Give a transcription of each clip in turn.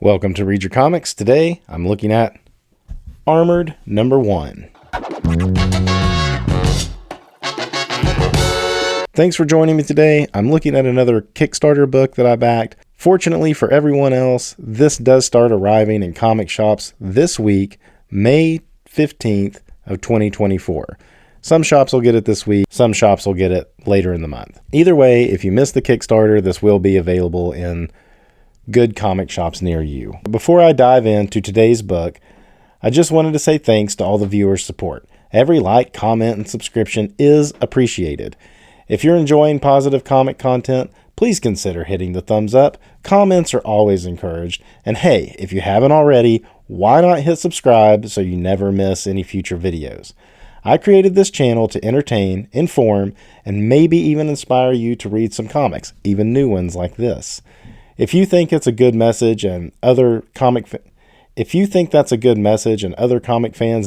Welcome to Read Your Comics. Today, I'm looking at Armored #1. Thanks for joining me today. I'm looking at another Kickstarter book that I backed. Fortunately for everyone else, this does start arriving in comic shops this week, May 15th of 2024. Some shops will get it this week, some shops will get it later in the month. Either way, if you missed the Kickstarter, this will be available in good comic shops near you. Before I dive into today's book, I just wanted to say thanks to all the viewers' support. Every like, comment, and subscription is appreciated. If you're enjoying positive comic content, please consider hitting the thumbs up. Comments are always encouraged. And hey, if you haven't already, why not hit subscribe so you never miss any future videos? I created this channel to entertain, inform, and maybe even inspire you to read some comics, even new ones like this. If you think it's a good message and other comic fans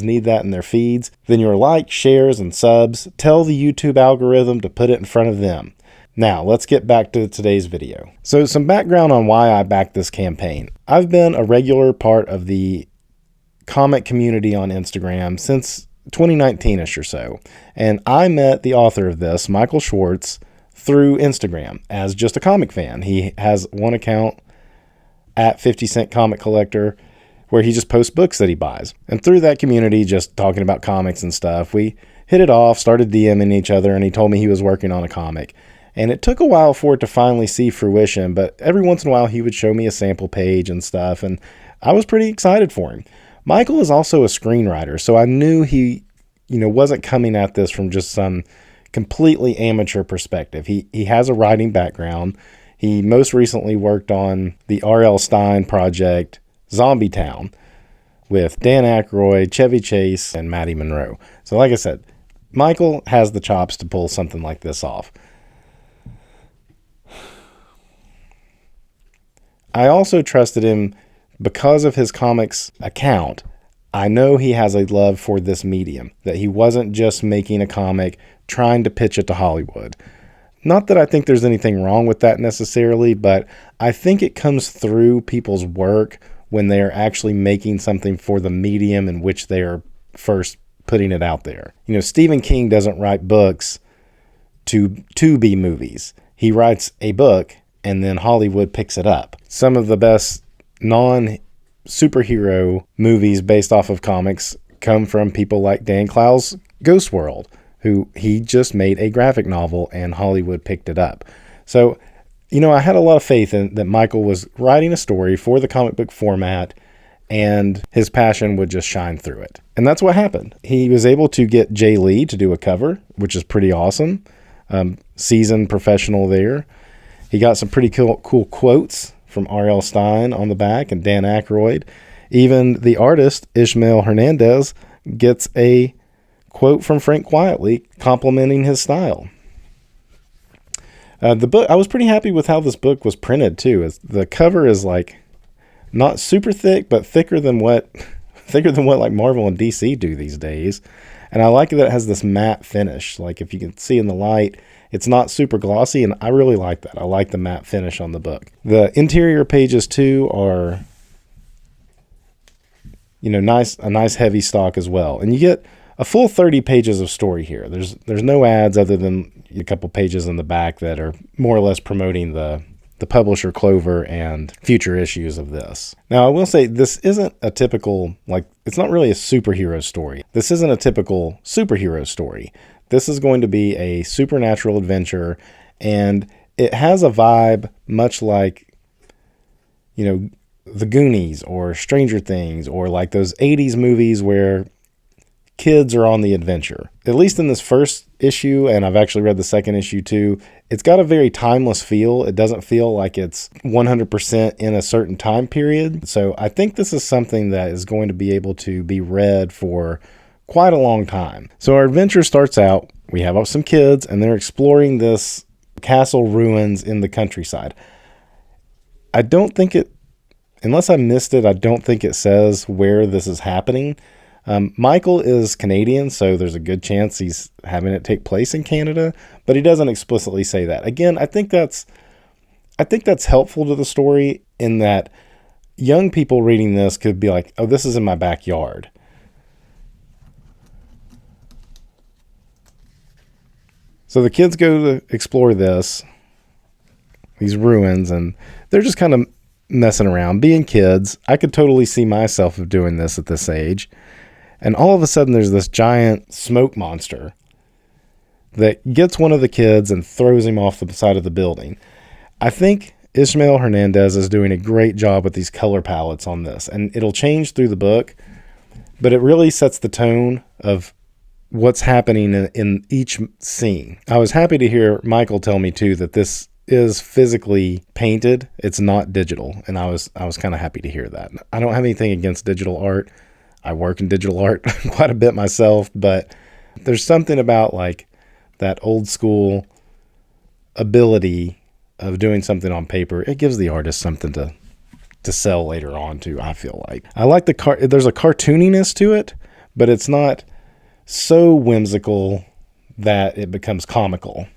need that in their feeds, then your likes, shares, and subs tell the YouTube algorithm to put it in front of them. Now, let's get back to today's video. So some background on why I backed this campaign. I've been a regular part of the comic community on Instagram since 2019-ish or so, and I met the author of this, Michael Schwartz, through Instagram as just a comic fan. He has one account at 50 Cent Comic Collector where he just posts books that he buys. And through that community, just talking about comics and stuff, we hit it off, started DMing each other, and he told me he was working on a comic. And it took a while for it to finally see fruition, but every once in a while he would show me a sample page and stuff, and I was pretty excited for him. Michael is also a screenwriter, so I knew he, wasn't coming at this from just some completely amateur perspective. He has a writing background. He most recently worked on the R.L. Stine project, Zombie Town, with Dan Aykroyd, Chevy Chase, and Maddie Monroe. So like I said, Michael has the chops to pull something like this off. I also trusted him because of his comics account. I know he has a love for this medium, that he wasn't just making a comic trying to pitch it to Hollywood. Not that I think there's anything wrong with that necessarily, but I think it comes through people's work when they are actually making something for the medium in which they are first putting it out there. Stephen King doesn't write books to be movies. He writes a book and then Hollywood picks it up. Some of the best non-superhero movies based off of comics come from people like Dan Clow's Ghost World, who he just made a graphic novel and Hollywood picked it up. So, I had a lot of faith in that Michael was writing a story for the comic book format and his passion would just shine through it. And that's what happened. He was able to get Jay Lee to do a cover, which is pretty awesome. Seasoned professional there. He got some pretty cool quotes from R.L. Stine on the back and Dan Aykroyd. Even the artist, Ismeal Hernandez, gets a quote from Frank Quietly complimenting his style. The book, I was pretty happy with how this book was printed too. The cover is like not super thick, but thicker than what like Marvel and DC do these days. And I like that it has this matte finish. Like if you can see in the light, it's not super glossy, and I really like that. I like the matte finish on the book. The interior pages too are, a nice heavy stock as well. And you get a full 30 pages of story here. There's no ads other than a couple pages in the back that are more or less promoting the publisher Clover and future issues of this. Now, I will say this isn't a typical, it's not really a superhero story. This isn't a typical superhero story. This is going to be a supernatural adventure, and it has a vibe much like, The Goonies or Stranger Things or like those 80s movies where kids are on the adventure. At least in this first issue, and I've actually read the second issue too, it's got a very timeless feel. It doesn't feel like it's 100% in a certain time period. So I think this is something that is going to be able to be read for quite a long time. So our adventure starts out, we have some kids and they're exploring this castle ruins in the countryside. I don't think unless I missed it, I don't think it says where this is happening. Michael is Canadian, so there's a good chance he's having it take place in Canada, but he doesn't explicitly say that. Again, I think that's helpful to the story in that, young people reading this could be like, oh, this is in my backyard. So the kids go to explore these ruins, and they're just kind of messing around, being kids. I could totally see myself of doing this at this age. And all of a sudden there's this giant smoke monster that gets one of the kids and throws him off the side of the building. I think Ismeal Hernandez is doing a great job with these color palettes on this, and it'll change through the book, but it really sets the tone of what's happening in each scene. I was happy to hear Michael tell me too that this is physically painted. It's not digital, and I was kind of happy to hear that. I don't have anything against digital art. I work in digital art quite a bit myself, but there's something about like that old school ability of doing something on paper. It gives the artist something to sell later on too, I feel like. I like there's a cartooniness to it, but it's not so whimsical that it becomes comical.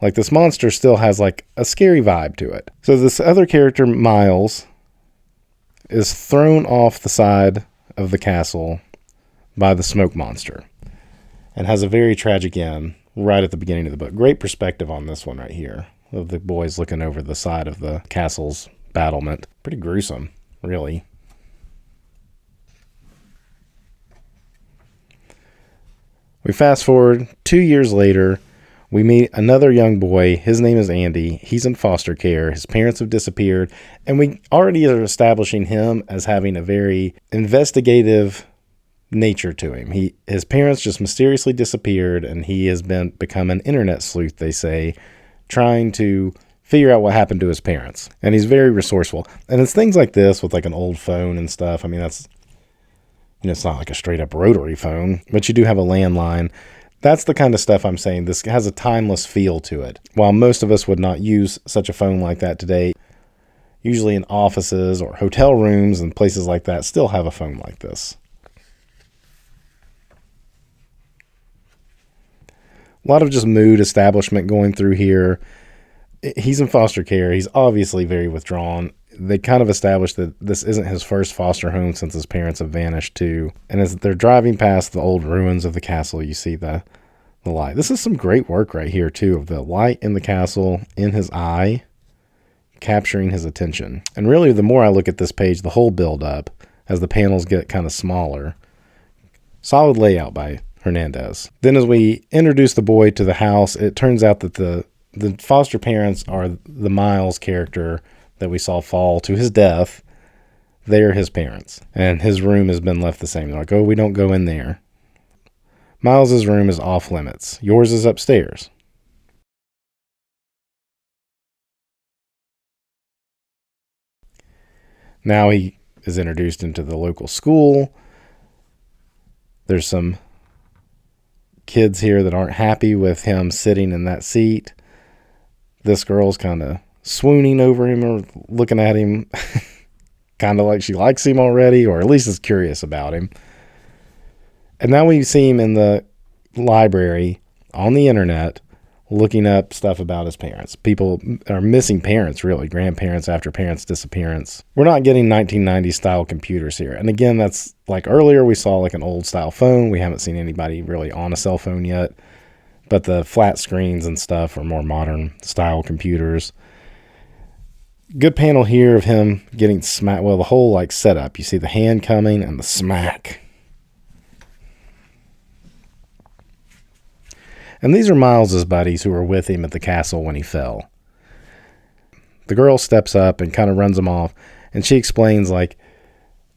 Like this monster still has like a scary vibe to it. So this other character, Miles, is thrown off the side of the castle by the smoke monster and has a very tragic end right at the beginning of the book. Great perspective on this one right here of the boys looking over the side of the castle's battlement. Pretty gruesome, really. We fast forward 2 years later. We meet another young boy. His name is Andy. He's in foster care. His parents have disappeared. And we already are establishing him as having a very investigative nature to him. His parents just mysteriously disappeared, and he has become an internet sleuth, they say, trying to figure out what happened to his parents. And he's very resourceful. And it's things like this with like an old phone and stuff. I mean, that's, it's not like a straight up rotary phone, but you do have a landline. That's the kind of stuff I'm saying. This has a timeless feel to it. While most of us would not use such a phone like that today, usually in offices or hotel rooms and places like that still have a phone like this. A lot of just mood establishment going through here. He's in foster care. He's obviously very withdrawn. They kind of established that this isn't his first foster home since his parents have vanished too. And as they're driving past the old ruins of the castle, you see the light. This is some great work right here too, of the light in the castle, in his eye, capturing his attention. And really, the more I look at this page, the whole build up as the panels get kind of smaller. Solid layout by Hernandez. Then as we introduce the boy to the house, it turns out that the foster parents are the Miles character that we saw fall to his death. They're his parents. And his room has been left the same. They're like, oh, we don't go in there. Miles's room is off limits. Yours is upstairs. Now he is introduced into the local school. There's some kids here that aren't happy with him sitting in that seat. This girl's kind of swooning over him or looking at him kind of like she likes him already, or at least is curious about him. And now we see him in the library on the internet looking up stuff about his parents. People are missing parents, really, grandparents after parents' disappearance. We're not getting 1990s style computers here. And again, that's like earlier we saw like an old style phone. We haven't seen anybody really on a cell phone yet, but the flat screens and stuff are more modern style computers. Good panel here of him getting smacked. Well, the whole like setup. You see the hand coming and the smack. And these are Miles's buddies who were with him at the castle when he fell. The girl steps up and kind of runs him off, and she explains like,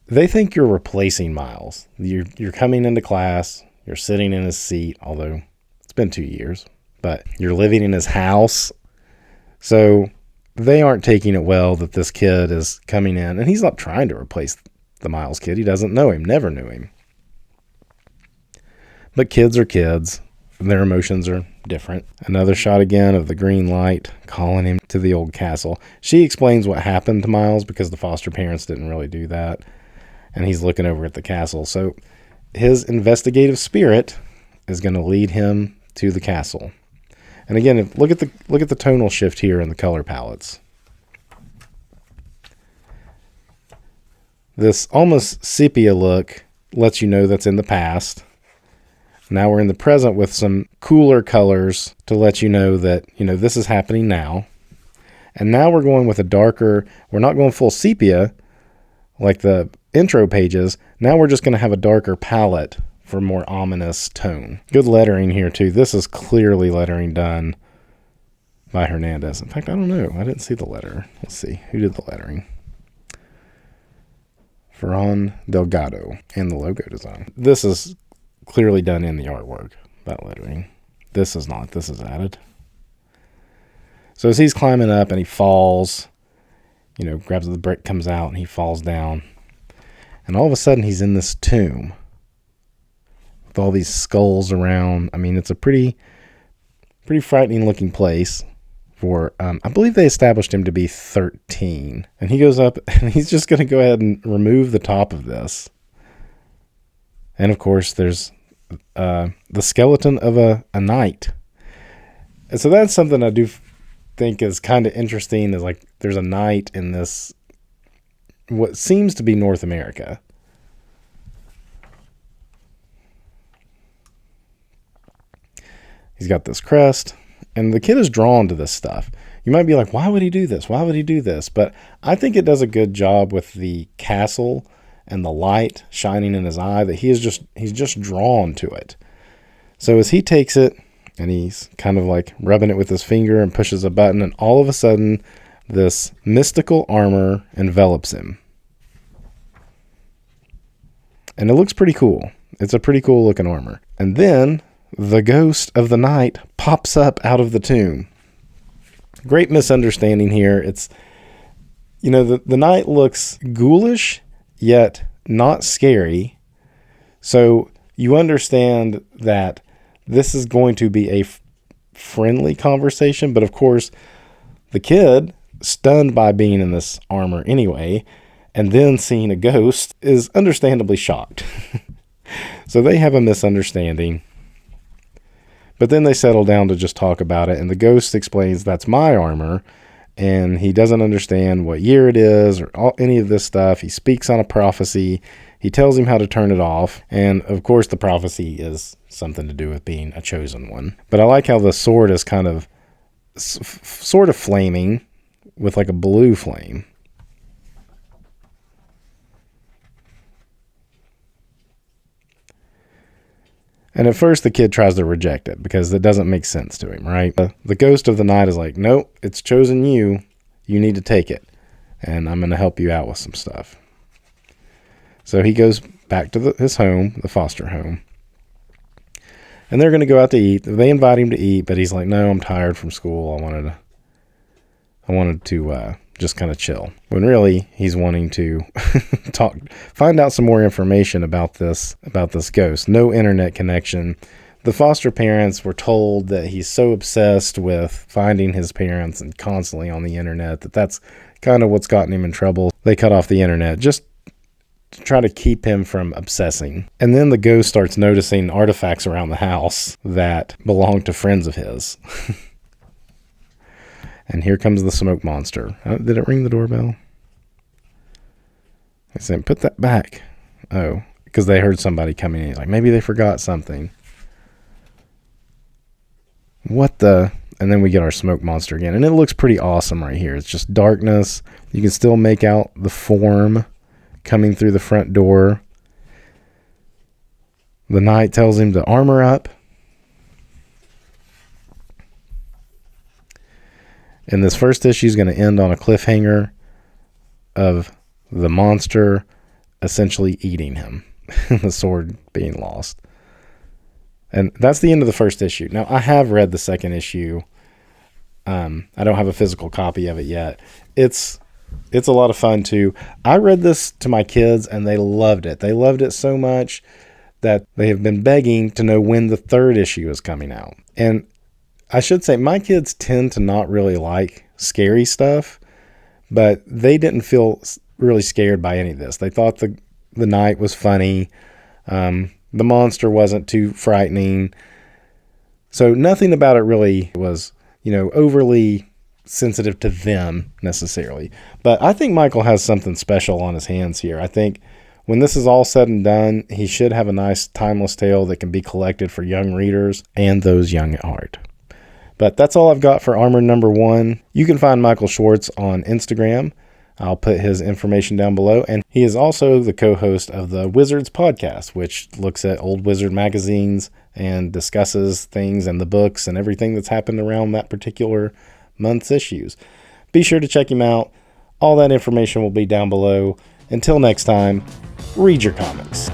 they think you're replacing Miles. You're coming into class, you're sitting in his seat, although it's been 2 years, but you're living in his house. So they aren't taking it well that this kid is coming in, and he's not trying to replace the Miles kid. He doesn't know him, never knew him. But kids are kids. Their emotions are different. Another shot again of the green light calling him to the old castle. She explains what happened to Miles because the foster parents didn't really do that. And he's looking over at the castle. So his investigative spirit is going to lead him to the castle. And again, look at the tonal shift here in the color palettes. This almost sepia look lets you know that's in the past. Now we're in the present with some cooler colors to let you know that, this is happening now. And now we're going with a darker, we're not going full sepia like the intro pages. Now we're just going to have a darker palette for more ominous tone. Good lettering here too. This is clearly lettering done by Hernandez. In fact, I don't know. I didn't see the letter. Let's see. Who did the lettering? Ferran Delgado and the logo design. This is clearly done in the artwork, that lettering. This is not. This is added. So as he's climbing up and he falls, grabs the brick, comes out, and he falls down. And all of a sudden he's in this tomb with all these skulls around. I mean, it's a pretty frightening looking place. I believe they established him to be 13. And he goes up and he's just going to go ahead and remove the top of this. And of course, there's the skeleton of a knight. And so that's something I do think is kind of interesting, is like there's a knight in this, what seems to be North America. He's got this crest. And the kid is drawn to this stuff. You might be like, why would he do this? Why would he do this? But I think it does a good job with the castle and the light shining in his eye that he's just drawn to it. So as he takes it and he's kind of like rubbing it with his finger and pushes a button, and all of a sudden this mystical armor envelops him. And it looks pretty cool. It's a pretty cool looking armor. And then the ghost of the knight pops up out of the tomb. Great misunderstanding here. It's, the knight looks ghoulish, yet not scary. So you understand that this is going to be a friendly conversation. But of course, the kid, stunned by being in this armor anyway, and then seeing a ghost, is understandably shocked. So they have a misunderstanding. But then they settle down to just talk about it, and the ghost explains that's my armor, and he doesn't understand what year it is or any of this stuff. He speaks on a prophecy. He tells him how to turn it off, and of course the prophecy is something to do with being a chosen one. But I like how the sword is kind of sort of flaming with like a blue flame. And at first the kid tries to reject it because it doesn't make sense to him, right? The ghost of the knight is like, nope, it's chosen you. You need to take it. And I'm going to help you out with some stuff. So he goes back to his home, the foster home. And they're going to go out to eat. They invite him to eat, but he's like, no, I'm tired from school. I wanted to just kind of chill. When really he's wanting to find out some more information about this ghost. No internet connection. The foster parents were told that he's so obsessed with finding his parents and constantly on the internet that's kind of what's gotten him in trouble. They cut off the internet just to try to keep him from obsessing. And then the ghost starts noticing artifacts around the house that belong to friends of his. And here comes the smoke monster. Did it ring the doorbell? I said, put that back. Oh, because they heard somebody coming in. He's like, maybe they forgot something. What the? And then we get our smoke monster again. And it looks pretty awesome right here. It's just darkness. You can still make out the form coming through the front door. The knight tells him to armor up. And this first issue is going to end on a cliffhanger of the monster essentially eating him. The sword being lost. And that's the end of the first issue. Now, I have read the second issue. I don't have a physical copy of it yet. It's a lot of fun, too. I read this to my kids, and they loved it. They loved it so much that they have been begging to know when the third issue is coming out. And I should say, my kids tend to not really like scary stuff, but they didn't feel really scared by any of this. They thought the knight was funny. The monster wasn't too frightening. So nothing about it really was, overly sensitive to them necessarily. But I think Michael has something special on his hands here. I think when this is all said and done, he should have a nice timeless tale that can be collected for young readers and those young at heart. But that's all I've got for Armored Number 1. You can find Michael Schwartz on Instagram. I'll put his information down below. And he is also the co-host of the Wizards podcast, which looks at old Wizard magazines and discusses things and the books and everything that's happened around that particular month's issues. Be sure to check him out. All that information will be down below. Until next time, read your comics.